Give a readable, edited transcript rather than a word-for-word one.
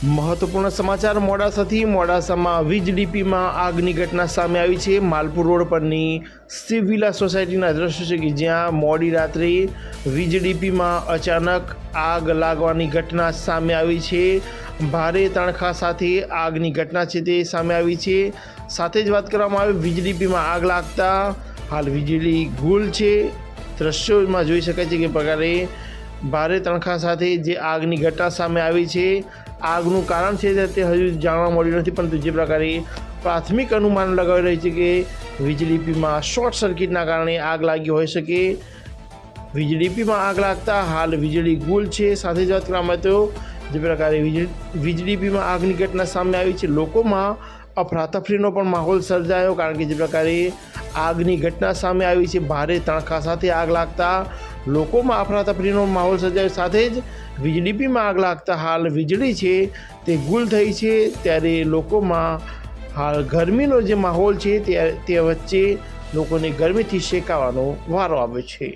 મહત્વપૂર્ણ સમાચાર મોડાસાથી મોડાસામાં વીજ ડીપીમાં આગની ઘટના સામે આવી છે। માલપુર રોડ પરની શિવવિલા સોસાયટીના દ્રશ્યો છે કે જ્યાં મોડી રાત્રે વીજ ડીપીમાં અચાનક આગ લાગવાની ઘટના સામે આવી છે। ભારે તણખા સાથે આગની ઘટના છે તે સામે આવી છે। સાથે જ વાત કરવામાં આવે વીજ ડીપીમાં આગ લાગતા હાલ વીજળી ગુલ છે। દ્રશ્યોમાં જોઈ શકાય છે કે પ્રકારે ભારે તણખા સાથે જે આગની ઘટના સામે આવી છે। આગનું કારણ છે તે હજુ જાણવા મળ્યું નથી, પરંતુ જે પ્રકારે પ્રાથમિક અનુમાન લગાવી રહી છે કે વીજ ડીપીમાં શોર્ટ સર્કિટના કારણે આગ લાગી હોઈ શકે। વીજ ડીપીમાં આગ લાગતા હાલ વીજળી ગુલ છે। સાથે જ વાત કરવામાં આવે તો જે પ્રકારે વીજ ડીપીમાં આગની ઘટના સામે આવી છે, લોકોમાં અફરાતફરીનો પણ માહોલ સર્જાયો, કારણ કે જે પ્રકારે આગની ઘટના સામે આવી છે, ભારે તણખા સાથે આગ લાગતા લોકોમાં અફરાતફરીનો માહોલ સર્જાયો। સાથે જ વીજ ડીપીમાં આગ લાગતા હાલ વીજળી છે તે ગુલ થઈ છે, ત્યારે લોકોમાં હાલ ગરમીનો જે માહોલ છે તે વચ્ચે લોકોને ગરમીથી શેકાવાનો વારો આવ્યો છે।